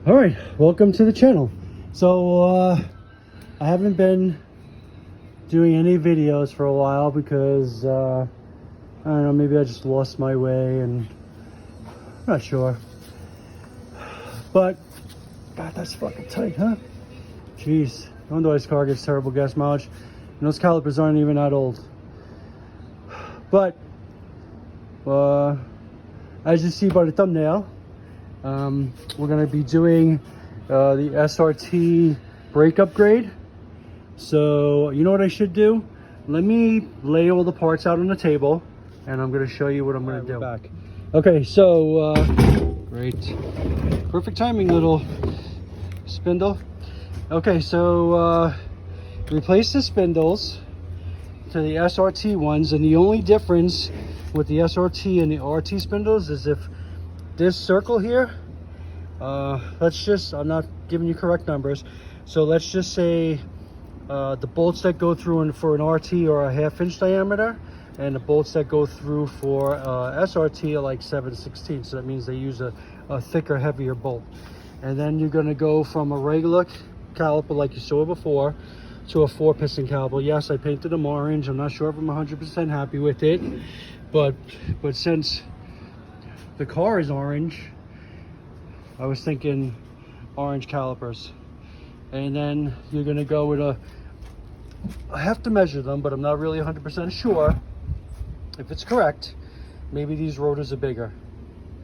All right, welcome to the channel. So I haven't been doing any videos for a while because I don't know, maybe I just lost my way and I'm not sure. But God, that's fucking tight, huh? Jeez, no wonder this car gets terrible gas mileage, and those calipers aren't even that old. But as you see by the thumbnail, we're going to be doing the SRT brake upgrade. So you know what I should do? Let me lay all the parts out on the table and I'm going to show you what I'm going to do. Back. Okay, so great, perfect timing, little spindle. Okay, so replace the spindles to the SRT ones, and the only difference with the SRT and the RT spindles is if this circle here, let's just, I'm not giving you correct numbers, so let's just say the bolts that go through for an RT are a 1/2 inch diameter, and the bolts that go through for SRT are like 7/16, so that means they use a thicker, heavier bolt. And then you're going to go from a regular caliper like you saw before to a 4-piston caliper. Yes, I painted them orange. I'm not sure if I'm 100% happy with it, but since the car is orange, I was thinking orange calipers. And then you're going to go with I have to measure them, but I'm not really 100% sure if it's correct. Maybe these rotors are bigger.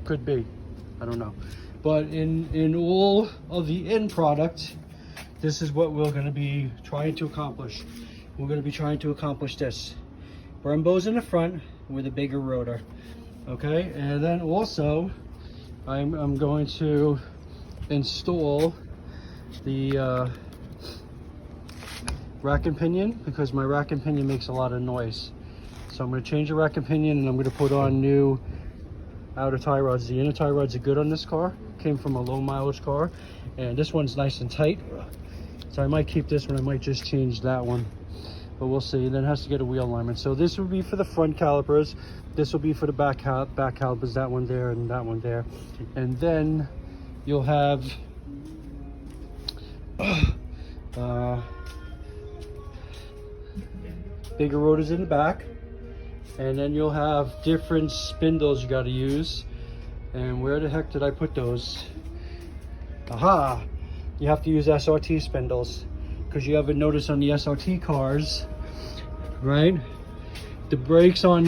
Could be. I don't know. But in all of the end product, this is what we're going to be trying to accomplish. We're going to be trying to accomplish this. Brembo's in the front with a bigger rotor. Okay, and then also I'm going to install the rack and pinion, because my rack and pinion makes a lot of noise. So I'm going to change the rack and pinion, and I'm going to put on new outer tie rods. The inner tie rods are good on this car. Came from a low mileage car, and this one's nice and tight. So I might keep this one. I might just change that one, but we'll see. And then it has to get a wheel alignment. So this will be for the front calipers. This will be for the back calipers. That one there and that one there. And then you'll have bigger rotors in the back. And then you'll have different spindles you got to use. And where the heck did I put those? Aha! You have to use SRT spindles, because you haven't noticed on the SRT cars, right? The brakes on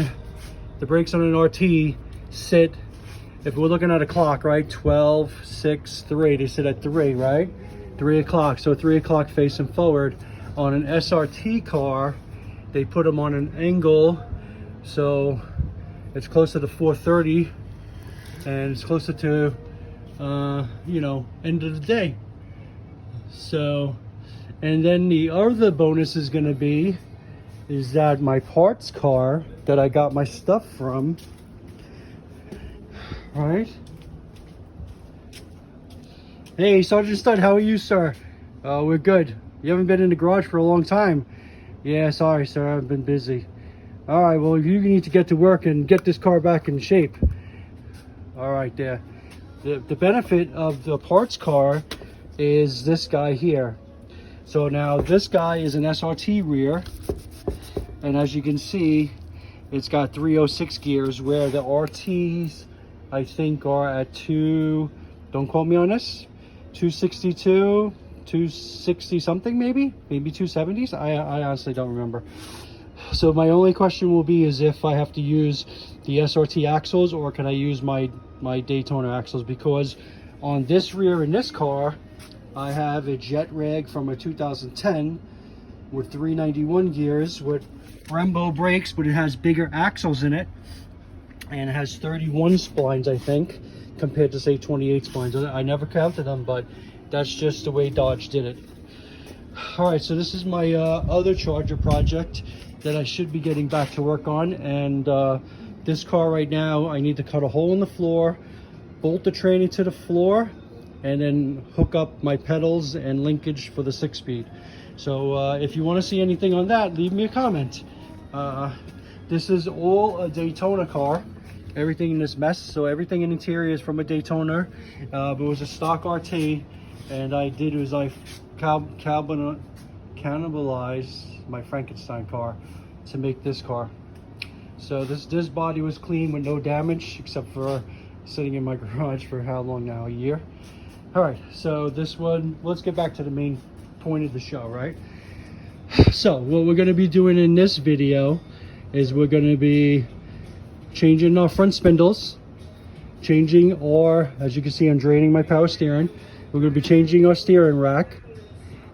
an RT sit, if we're looking at a clock, right? 12, 6, 3. They sit at 3, right? 3 o'clock. So 3 o'clock facing forward. On an SRT car, they put them on an angle, so it's closer to 4:30, and it's closer to you know, end of the day. So, and then the other bonus is going to be is that my parts car that I got my stuff from, right? Hey, Sergeant Stud, how are you, sir? We're good. You haven't been in the garage for a long time. Yeah, sorry, sir, I've been busy. All right, well, you need to get to work and get this car back in shape. All right, there. The benefit of the parts car is this guy here. So now this guy is an SRT rear, and as you can see, it's got 306 gears, where the RTs I think are at don't quote me on this, 262, 260 something, maybe 270s. I honestly don't remember. So my only question will be is if I have to use the SRT axles, or can I use my Daytona axles, because on this rear in this car I have a jet rag from a 2010 with 391 gears with Brembo brakes, but it has bigger axles in it, and it has 31 splines, I think, compared to say 28 splines. I never counted them, but that's just the way Dodge did it. All right, so this is my other Charger project that I should be getting back to work on, and this car right now, I need to cut a hole in the floor, bolt the tranny to the floor, and then hook up my pedals and linkage for the 6-speed. So if you want to see anything on that, leave me a comment. This is all a Daytona car, everything in this mess. So everything in the interior is from a Daytona, but it was a stock RT, and I cannibalized my Frankenstein car to make this car. So this body was clean with no damage, except for sitting in my garage for how long now? A year. All right, so this one, let's get back to the main point of the show, right? So what we're going to be doing in this video is we're going to be changing our front spindles, changing our, as you can see, I'm draining my power steering. We're going to be changing our steering rack,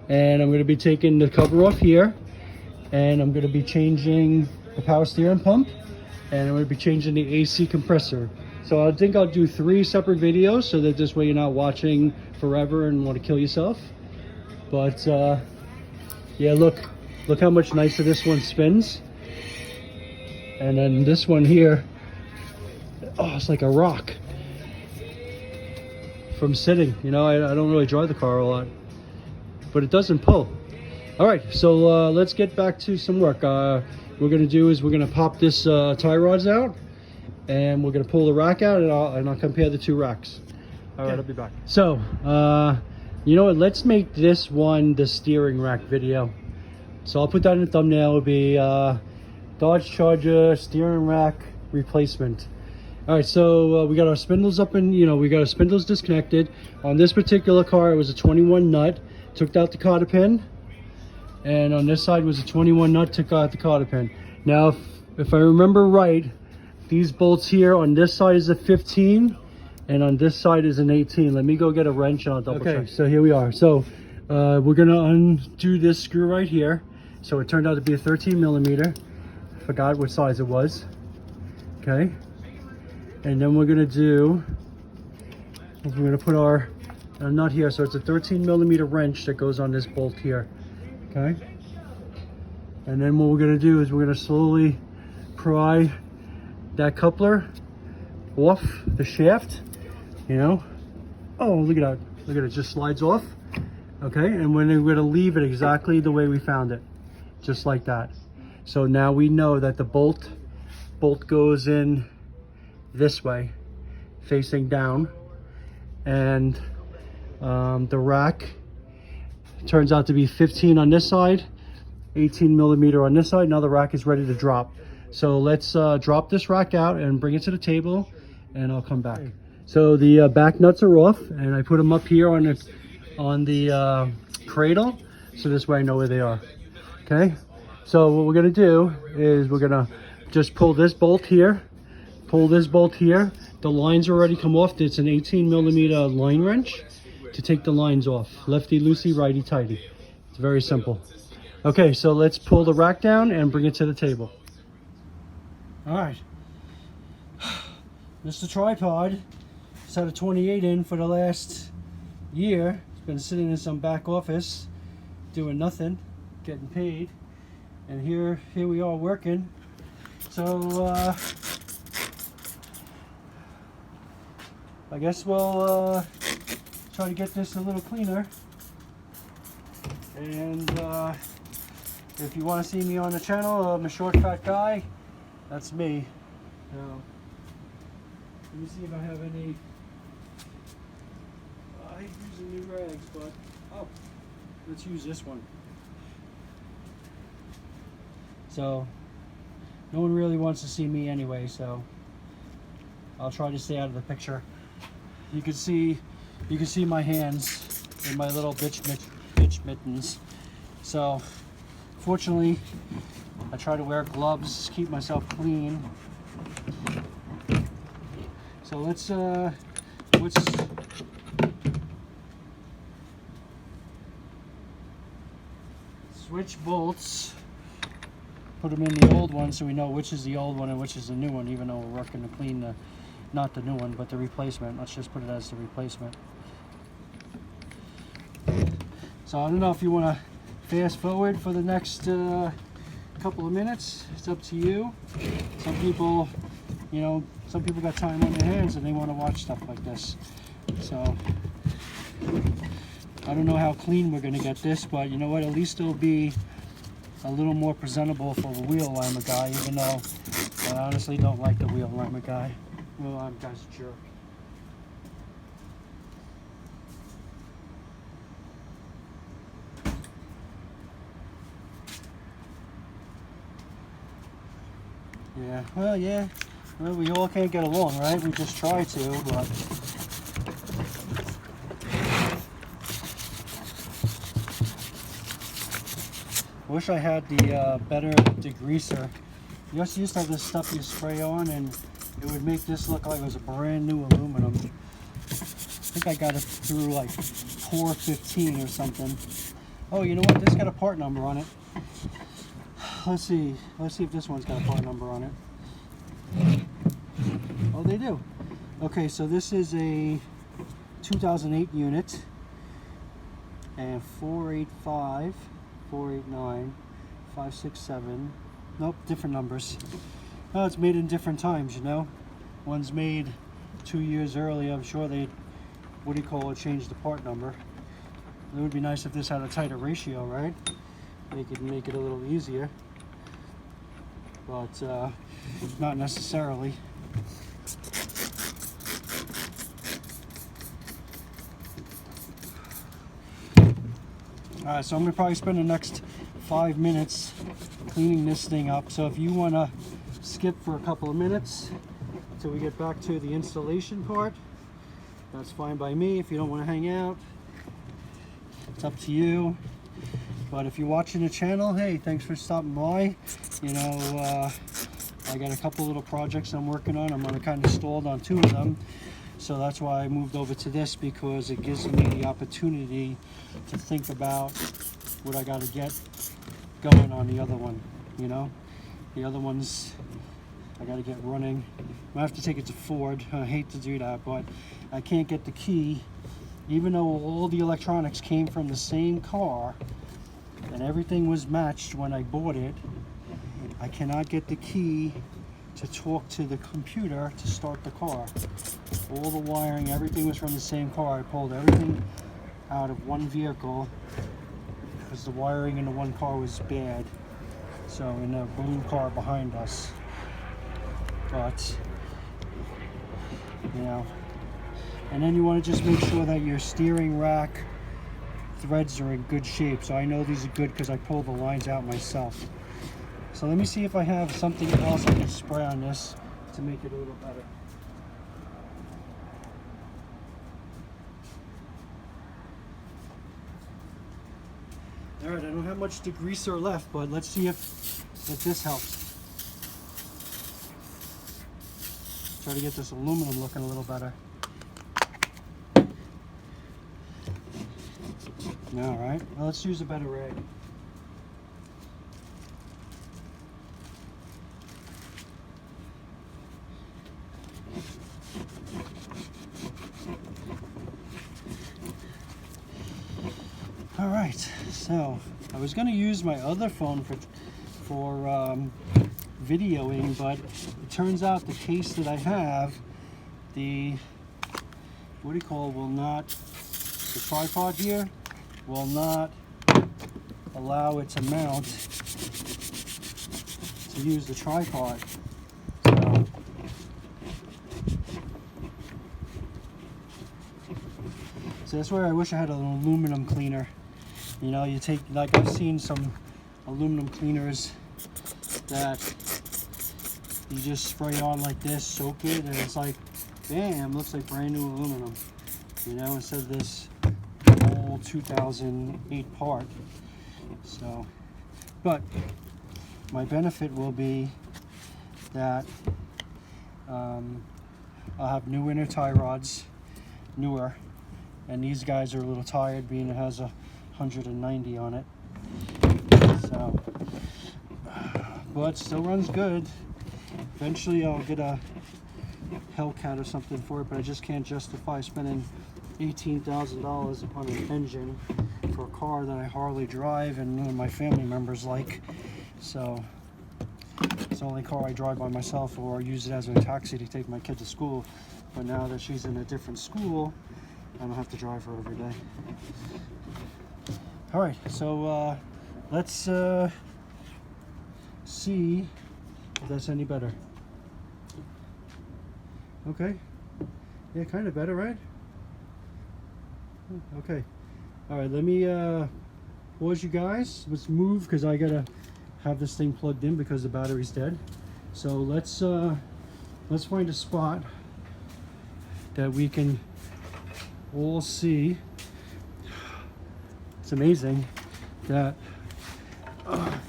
and I'm going to be taking the cover off here, and I'm going to be changing the power steering pump, and I'm going to be changing the AC compressor. So I think I'll do 3 separate videos, so that this way you're not watching forever and want to kill yourself. But yeah, look how much nicer this one spins. And then this one here, oh, it's like a rock from sitting. You know, I don't really drive the car a lot, but it doesn't pull. All right, so let's get back to some work. What we're gonna do is we're gonna pop this tie rods out, and we're gonna pull the rack out, and I'll compare the 2 racks. All right, I'll be back. So you know what, let's make this one the steering rack video. So I'll put that in the thumbnail. It'll be Dodge Charger steering rack replacement. All right, so we got our spindles up, and we got our spindles disconnected. On this particular car, it was a 21 nut. Took out the cotter pin, and on this side was a 21 nut. Took out the cotter pin. Now, if I remember right, these bolts here on this side is a 15, and on this side is an 18. Let me go get a wrench and I'll double check. Okay, so here we are. So we're gonna undo this screw right here. So it turned out to be a 13 millimeter. Forgot what size it was. Okay. And then we're gonna put our nut here. So it's a 13 millimeter wrench that goes on this bolt here. Okay. And then what we're gonna do is we're gonna slowly pry that coupler off the shaft. Oh, look at that. Look at it, just slides off. Okay, and we're gonna leave it exactly the way we found it. Just like that. So now we know that the bolt goes in this way, facing down, and the rack turns out to be 15 on this side, 18 millimeter on this side. Now the rack is ready to drop. So let's drop this rack out and bring it to the table, and I'll come back. So the back nuts are off, and I put them up here on the cradle, so this way I know where they are. Okay, so what we're gonna do is we're gonna just pull this bolt here, The lines already come off. It's an 18 millimeter line wrench to take the lines off. Lefty loosey, righty tighty. It's very simple. Okay, so let's pull the rack down and bring it to the table. All right, this is the tripod. It's had a 28 in for the last year. It's been sitting in some back office doing nothing, getting paid, and here we are working. So I guess we'll try to get this a little cleaner. And if you want to see me on the channel, I'm a short fat guy. That's me. Now, let me see if I have any. I hate using new rags, but oh, let's use this one. So no one really wants to see me anyway, so I'll try to stay out of the picture. You can see my hands in my little bitch mittens. So fortunately, I try to wear gloves, keep myself clean. So let's switch bolts. Put them in the old one so we know which is the old one and which is the new one, even though we're working to clean the, not the new one, but the replacement. Let's just put it as the replacement. So I don't know if you want to fast forward for the next couple of minutes. It's up to you. Some people, some people got time on their hands and they want to watch stuff like this. So I don't know how clean we're going to get this, but you know what? At least it'll be a little more presentable for the wheel alignment guy, even though I honestly don't like the wheel alignment guy. Well, I'm guy's a jerk. Yeah, well, yeah. Well, we all can't get along, right? We just try to, but... I wish I had the better degreaser. You also used to have this stuff you spray on, and it would make this look like it was a brand new aluminum. I think I got it through like pour 15 or something. Oh, you know what? This got a part number on it. Let's see if this one's got a part number on it. Oh, they do. Okay, so this is a 2008 unit, and 485, 489, 567. Nope, different numbers. Oh, it's made in different times, you know. One's made 2 years early. I'm sure they, what do you call it, changed the part number. It would be nice if this had a tighter ratio, right? They could make it a little easier, but not necessarily. Alright, so I'm going to probably spend the next 5 minutes cleaning this thing up. So if you want to skip for a couple of minutes until we get back to the installation part, that's fine by me. If you don't want to hang out, it's up to you. But if you're watching the channel, hey, thanks for stopping by. You know, I got a couple little projects I'm working on. I'm kind of stalled on 2 of them. So that's why I moved over to this, because it gives me the opportunity to think about what I got to get going on the other one, you know. The other ones I got to get running. I have to take it to Ford. I hate to do that, but I can't get the key. Even though all the electronics came from the same car and everything was matched when I bought it, I cannot get the key to talk to the computer to start the car. All the wiring, everything was from the same car. I pulled everything out of one vehicle because the wiring in the one car was bad. So in the blue car behind us. But, you know, and then you want to just make sure that your steering rack threads are in good shape. So I know these are good because I pulled the lines out myself. So let me see if I have something else I can spray on this to make it a little better. Alright, I don't have much degreaser left, but let's see if this helps. Try to get this aluminum looking a little better. Alright, well, let's use a better rag. All right, so I was going to use my other phone for videoing, but it turns out the case that I have, the the tripod here will not allow it to mount to use the tripod. So that's where I wish I had an aluminum cleaner. You know, you take, like I've seen some aluminum cleaners that you just spray on like this, soak it, and it's like, bam, looks like brand new aluminum. You know, instead of this old 2008 part. So, but my benefit will be that I'll have new inner tie rods, newer, and these guys are a little tired, being it has a 190 on it. So, but still runs good. Eventually I'll get a Hellcat or something for it, but I just can't justify spending $18,000 on an engine for a car that I hardly drive and none of my family members like. So it's the only car I drive by myself or use it as a taxi to take my kid to school. But now that she's in a different school, I don't have to drive her every day. All right, so let's see if that's any better. Okay. Yeah, kind of better, right? Okay. All right, let me pause you guys. Let's move because I gotta have this thing plugged in because the battery's dead. So let's find a spot that we can all see. It's amazing that oh,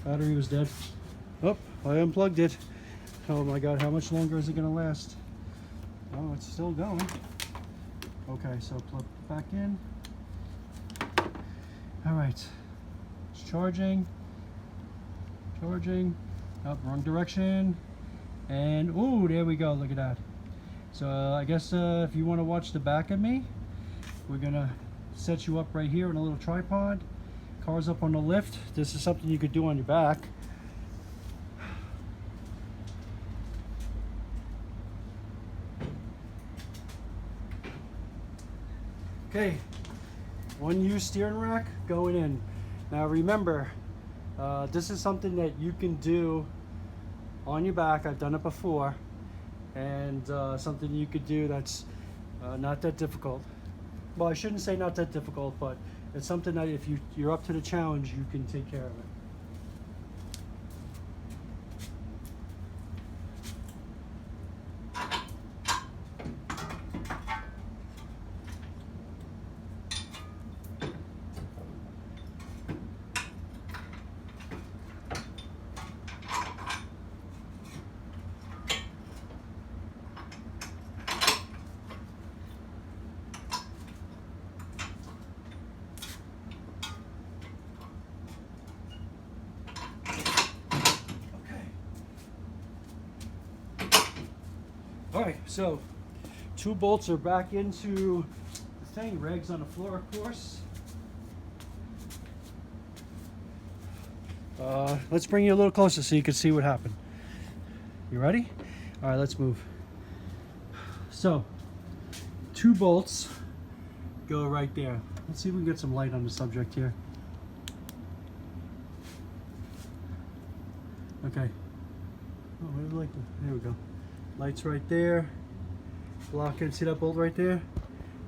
battery was dead. Oh, I unplugged it. Oh my god, how much longer is it gonna last? Oh, it's still going. Okay, so plug back in. All right, it's charging. Up, wrong direction. And oh, there we go, look at that. So I guess if you want to watch the back of me, we're gonna set you up right here in a little tripod. Car's up on the lift. This is something you could do on your back. Okay, 1U steering rack going in. Now remember, this is something that you can do on your back. I've done it before, and something you could do that's not that difficult. Well, I shouldn't say not that difficult, but it's something that if you're up to the challenge, you can take care of it. All right, so 2 bolts are back into the thing. Reg's on the floor, of course. Let's bring you a little closer so you can see what happened. You ready? All right, let's move. So 2 bolts go right there. Let's see if we can get some light on the subject here. Okay. Oh, where's the light? There we go. Lights right there. Lock in. See that bolt right there?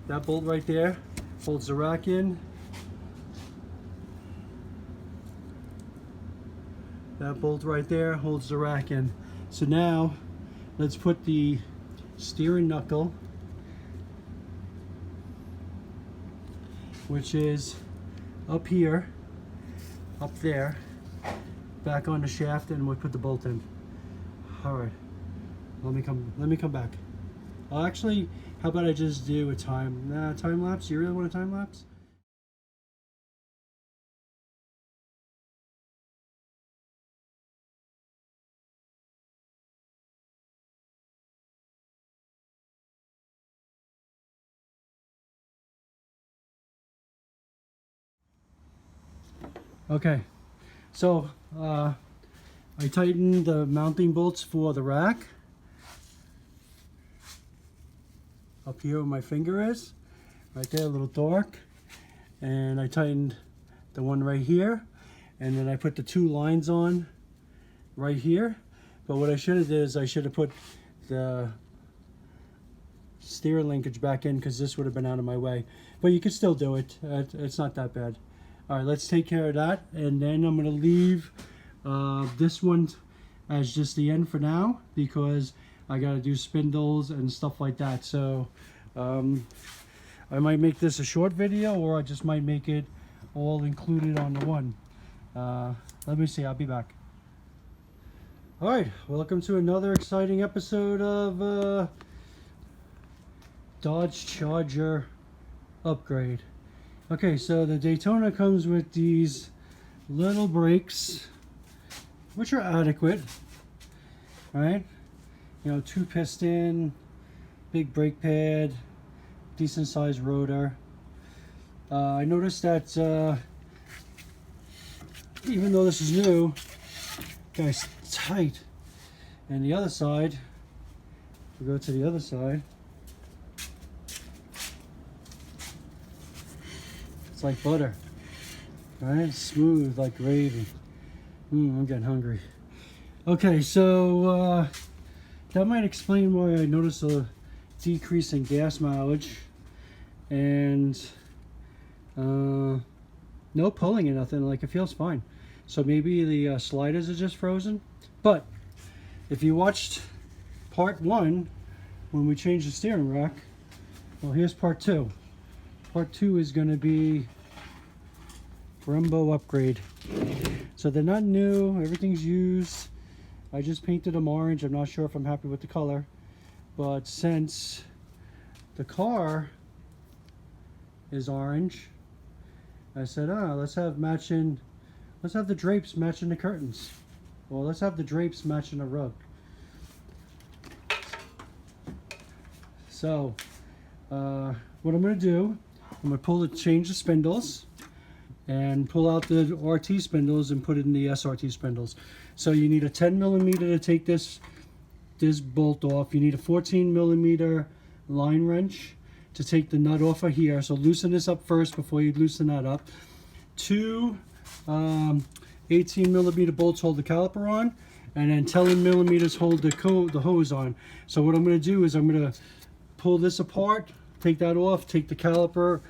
That bolt right there holds the rack in. That bolt right there holds the rack in. So now let's put the steering knuckle, which is up here, up there, back on the shaft, and we'll put the bolt in. All right. Let me come back. Actually, how about I just do a time lapse? You really want a time lapse? Okay, so I tightened the mounting bolts for the rack. Up here where my finger is, right there, a little dark. And I tightened the one right here. And then I put the 2 lines on right here. But what I should have did is I should have put the steering linkage back in because this would have been out of my way. But you can still do it. It's not that bad. All right, let's take care of that. And then I'm gonna leave this one as just the end for now because I gotta do spindles and stuff like that. So I might make this a short video, or I just might make it all included on the one. Let me see, I'll be back. All right, welcome to another exciting episode of Dodge Charger upgrade. Okay, so the Daytona comes with these little brakes, which are adequate, right? You know, 2 piston, big brake pad, decent sized rotor. I noticed that even though this is new, guys, tight. And the other side, we go to the other side. It's like butter, right? Smooth like gravy. I'm getting hungry. Okay, so that might explain why I noticed a decrease in gas mileage. And no pulling or nothing, like it feels fine. So maybe the sliders are just frozen. But if you watched part 1 when we changed the steering rack, well, here's part 2. Part 2 is going to be Brembo upgrade. So they're not new, everything's used. I just painted them orange. I'm not sure if I'm happy with the color, but since the car is orange, I said, let's have the drapes matching the curtains. Well, let's have the drapes matching the rug. So what I'm going to do, I'm going to change the spindles and pull out the RT spindles and put it in the SRT spindles. So you need a 10mm to take this bolt off. You need a 14mm line wrench to take the nut off of here. So loosen this up first before you loosen that up. 2 18mm bolts hold the caliper on, and then 10mm hold the hose on. So what I'm going to do is I'm going to pull this apart, take that off, take the caliper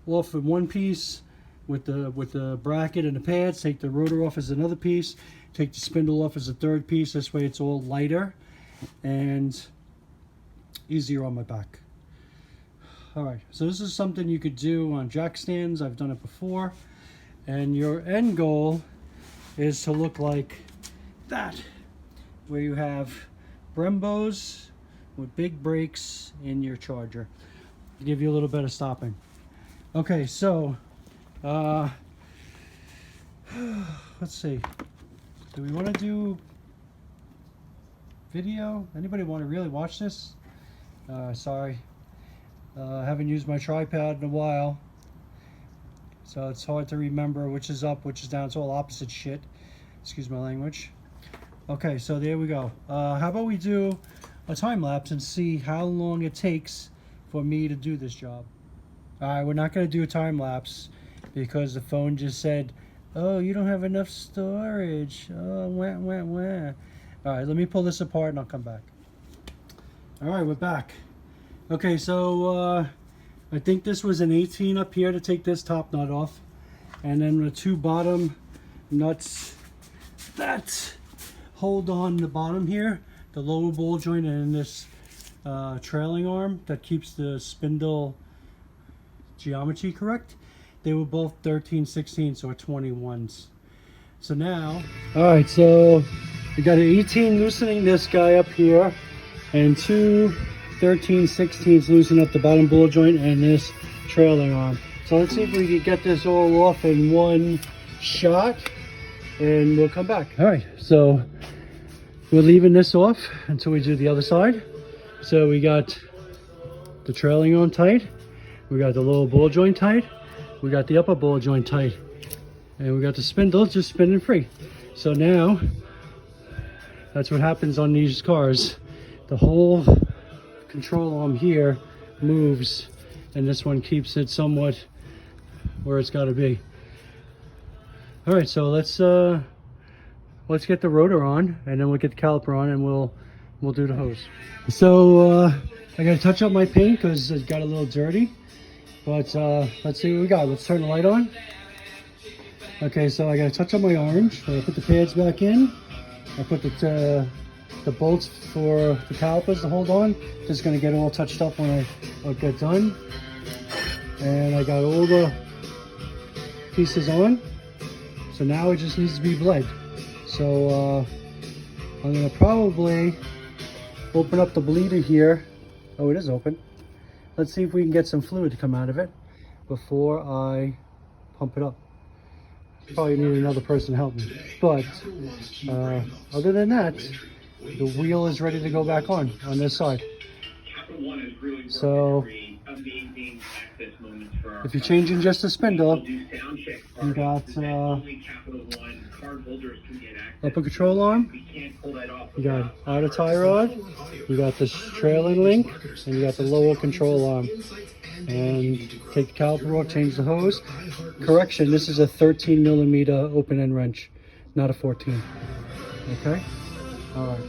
off in one piece with the bracket and the pads, take the rotor off as another piece, take the spindle off as a third piece. This way it's all lighter and easier on my back. Alright, so this is something you could do on jack stands. I've done it before. And your end goal is to look like that, where you have Brembos with big brakes in your Charger to give you a little bit of stopping. Okay, so let's see. Do we want to do video? Anybody want to really watch this? Sorry. I haven't used my tripod in a while, so it's hard to remember which is up, which is down. It's all opposite shit. Excuse my language. Okay, so there we go. How about we do a time lapse and see how long it takes for me to do this job. Alright, we're not going to do a time lapse because the phone just said, oh, you don't have enough storage. Oh, wah, wah, wah. Alright, let me pull this apart and I'll come back. Alright, we're back. Okay, so I think this was an 18 up here to take this top nut off, and then the 2 bottom nuts that hold on the bottom here, the lower ball joint, and this trailing arm that keeps the spindle geometry correct. They were both 13/16, so 21s. So now, all right, so we got an 18 loosening this guy up here, and 2 13/16 loosen up the bottom ball joint and this trailing arm. So let's see if we can get this all off in one shot, and we'll come back. All right, so we're leaving this off until we do the other side. So we got the trailing arm tight, we got the lower ball joint tight, we got the upper ball joint tight, and we got the spindle just spinning free. So now that's what happens on these cars. The whole control arm here moves, and this one keeps it somewhat where it's got to be. All right, so let's get the rotor on, and then we'll get the caliper on, and we'll do the hose. So I gotta touch up my paint because it got a little dirty, but let's see what we got. Let's turn the light on. Okay, so I gotta touch up my orange. I put the pads back in. I put the bolts for the calipers to hold on. Just gonna get all touched up when I get done. And I got all the pieces on. So now it just needs to be bled. So I'm gonna probably open up the bleeder here. Oh, it is open. Let's see if we can get some fluid to come out of it before I pump it up. Probably need another person to help me. But other than that, the wheel is ready to go back on this side. So if you're changing just the spindle, you got upper control arm, you got outer tie rod, you got this trailing link, and you got the lower control arm. And take the caliper off, change the hose. Correction, this is a 13mm open end wrench, not a 14. Okay? All right.